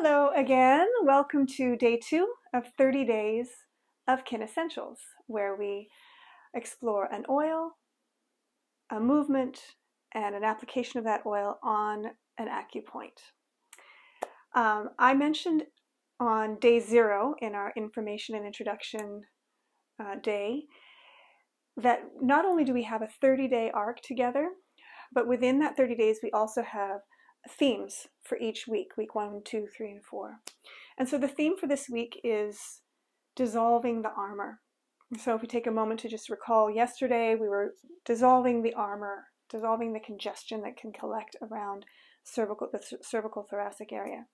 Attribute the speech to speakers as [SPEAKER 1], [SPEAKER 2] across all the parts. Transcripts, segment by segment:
[SPEAKER 1] Hello again. Welcome to day 2 of 30 days of KineScentials, where we explore an oil, a movement, and an application of that oil on an acupoint. I mentioned on day 0 in our information and introduction day that not only do we have a 30-day arc together, but within that 30 days we also have themes for each week 1, 2, 3, and 4. And so the theme for this week is dissolving the armor. So if we take a moment to just recall, yesterday we were dissolving the armor, dissolving the congestion that can collect around the cervical thoracic area.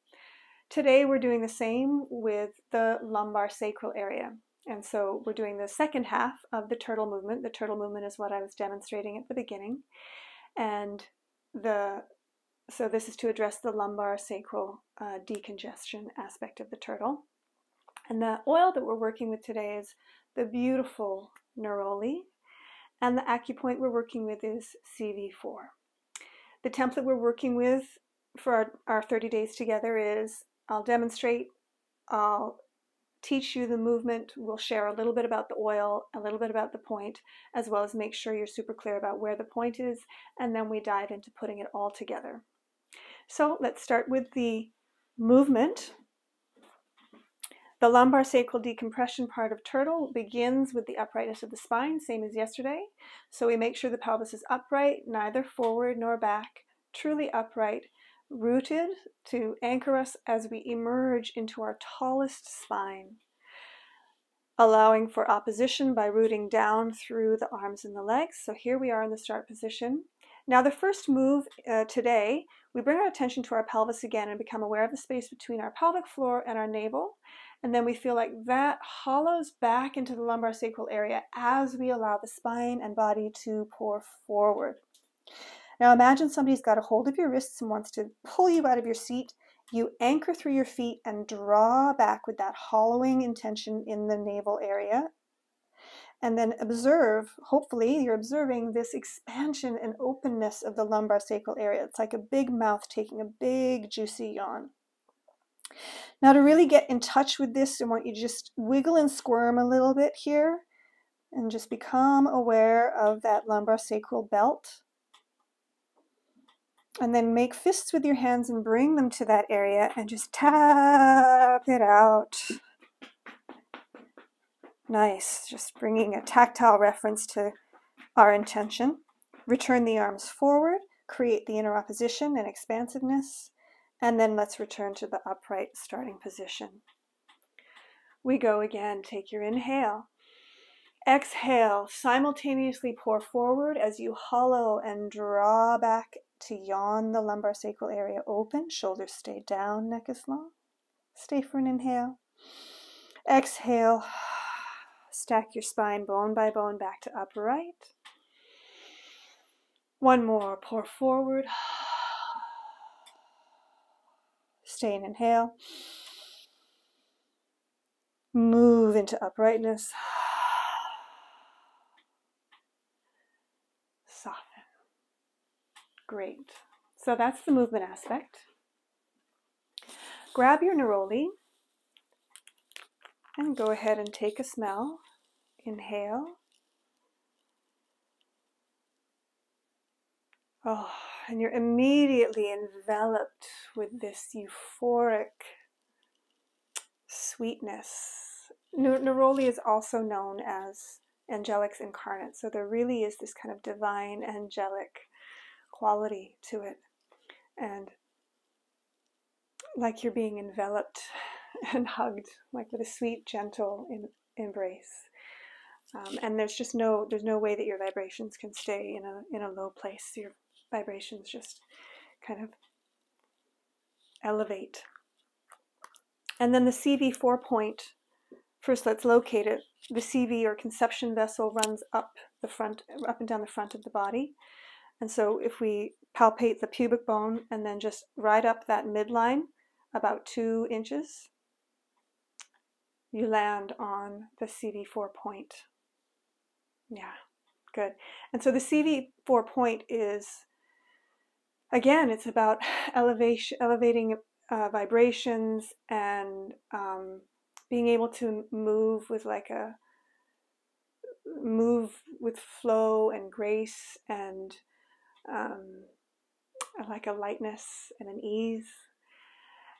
[SPEAKER 1] Today we're doing the same with the lumbar sacral area. And so we're doing the second half of the turtle movement. The turtle movement is what I was demonstrating at the beginning. And so this is to address the lumbar sacral decongestion aspect of the turtle. And the oil that we're working with today is the beautiful Neroli, and the acupoint we're working with is CV4. The template we're working with for our 30 days together is I'll demonstrate, I'll teach you the movement, we'll share a little bit about the oil, a little bit about the point, as well as make sure you're super clear about where the point is, and then we dive into putting it all together. So let's start with the movement. The lumbar sacral decompression part of turtle begins with the uprightness of the spine, same as yesterday. So we make sure the pelvis is upright, neither forward nor back, truly upright, rooted to anchor us as we emerge into our tallest spine, allowing for opposition by rooting down through the arms and the legs. So here we are in the start position. Now the first move today, we bring our attention to our pelvis again and become aware of the space between our pelvic floor and our navel. And then we feel like that hollows back into the lumbar sacral area as we allow the spine and body to pour forward. Now imagine somebody's got a hold of your wrists and wants to pull you out of your seat. You anchor through your feet and draw back with that hollowing intention in the navel area. And then observe, hopefully you're observing this expansion and openness of the lumbar sacral area. It's like a big mouth taking a big juicy yawn. Now to really get in touch with this, I want you to just wiggle and squirm a little bit here and just become aware of that lumbar sacral belt. And then make fists with your hands and bring them to that area and just tap it out. Nice, just bringing a tactile reference to our intention. Return the arms forward, create the inner opposition and expansiveness, and then let's return to the upright starting position. We go again, take your inhale. Exhale, simultaneously pour forward as you hollow and draw back to yawn the lumbar sacral area open. Shoulders stay down, neck is long. Stay for an inhale. Exhale. Stack your spine bone by bone back to upright. One more, pour forward. Stay and inhale. Move into uprightness. Soften. Great. So that's the movement aspect. Grab your Neroli and go ahead and take a smell. Inhale. Oh, and you're immediately enveloped with this euphoric sweetness. Neroli is also known as Angelics Incarnate, so there really is this kind of divine angelic quality to it, and like you're being enveloped and hugged, like with a sweet, gentle embrace. And there's no way that your vibrations can stay in a low place. Your vibrations just kind of elevate. And then the CV4 point, first let's locate it. The CV or conception vessel runs up and down the front of the body. And so if we palpate the pubic bone and then just right up that midline, about 2 inches, you land on the CV4 point. Yeah, good. And so the CV4 point is, again, it's about elevating vibrations, and being able to move with flow and grace, and like a lightness and an ease.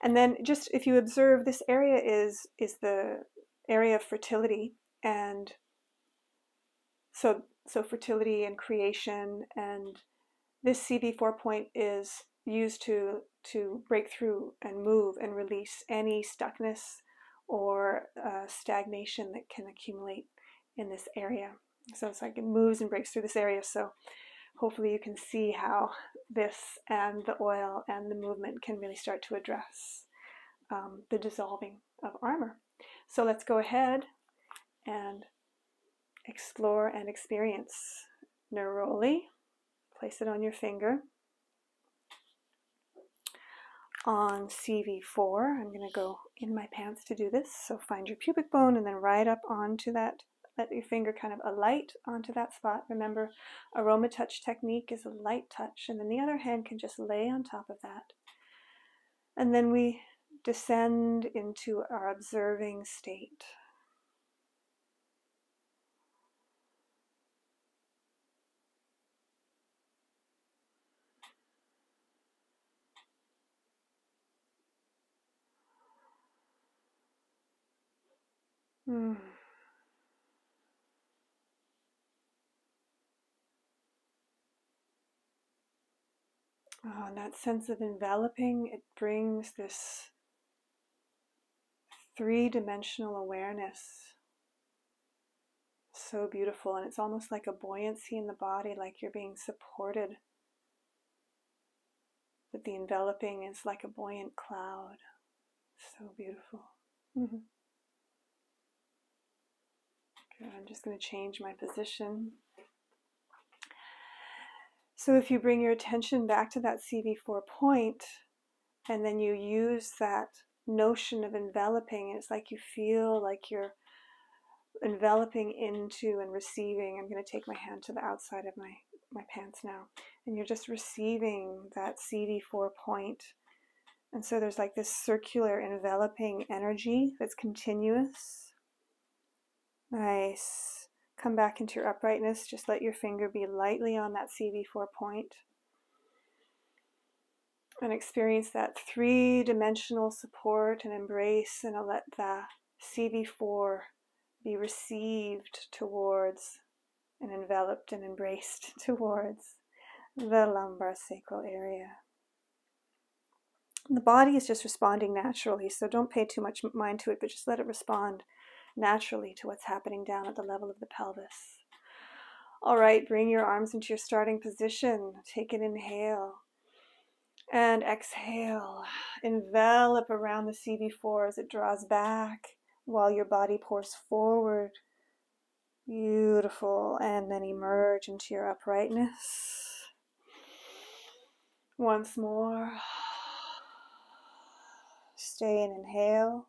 [SPEAKER 1] And then just if you observe, this area is the area of fertility, and so fertility and creation, and this CV4 point is used to break through and move and release any stuckness or stagnation that can accumulate in this area. So it's like it moves and breaks through this area. So hopefully you can see how this and the oil and the movement can really start to address the dissolving of armor. So let's go ahead and explore and experience Neroli. Place it on your finger. On CV4, I'm going to go in my pants to do this. So find your pubic bone and then right up onto that. Let your finger kind of alight onto that spot. Remember, aroma touch technique is a light touch, and then the other hand can just lay on top of that. And then we descend into our observing state. Oh, and that sense of enveloping, it brings this three-dimensional awareness. So beautiful, and it's almost like a buoyancy in the body, like you're being supported. But the enveloping is like a buoyant cloud. So beautiful. Good. I'm just going to change my position. So if you bring your attention back to that CV4 point, and then you use that notion of enveloping, it's like you feel like you're enveloping into and receiving. I'm going to take my hand to the outside of my pants now, and you're just receiving that CV4 point. And so there's like this circular enveloping energy that's continuous. Nice. Come back into your uprightness. Just let your finger be lightly on that CV4 point. And experience that three-dimensional support and embrace, and let the CV4 be received towards and enveloped and embraced towards the lumbar sacral area. The body is just responding naturally, so don't pay too much mind to it, but just let it respond naturally to what's happening down at the level of the pelvis. All right, bring your arms into your starting position. Take an inhale and exhale. Envelop around the CV4 as it draws back while your body pours forward. Beautiful. And then emerge into your uprightness. Once more. Stay and inhale.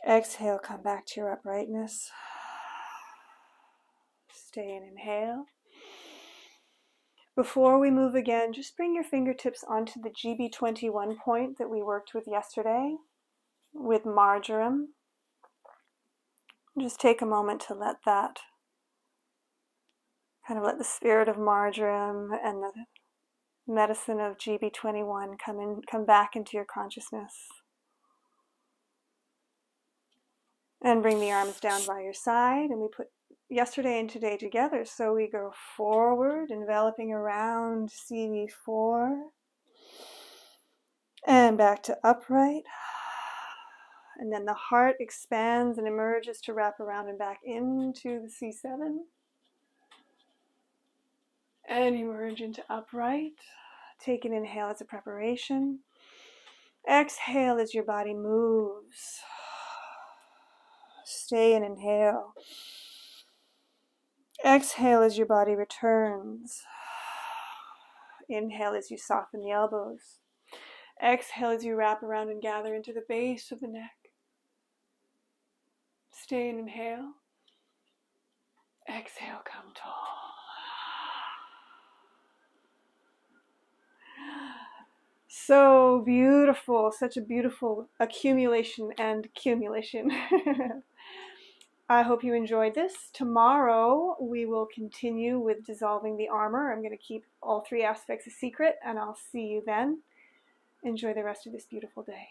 [SPEAKER 1] Exhale, come back to your uprightness. Stay and inhale. Before we move again, just bring your fingertips onto the GB21 point that we worked with yesterday with marjoram. Just take a moment to let that, kind of let the spirit of marjoram and the medicine of GB21 come back into your consciousness. And bring the arms down by your side, and we put yesterday and today together. So we go forward, enveloping around CV4, and back to upright. And then the heart expands and emerges to wrap around and back into the C7. And emerge into upright. Take an inhale as a preparation. Exhale as your body moves. Stay and inhale. Exhale as your body returns. Inhale as you soften the elbows. Exhale as you wrap around and gather into the base of the neck. Stay and inhale. Exhale, come tall. So so beautiful, such a beautiful accumulation and accumulation. I hope you enjoyed this. Tomorrow we will continue with dissolving the armor. I'm going to keep all 3 aspects a secret, and I'll see you then. Enjoy the rest of this beautiful day.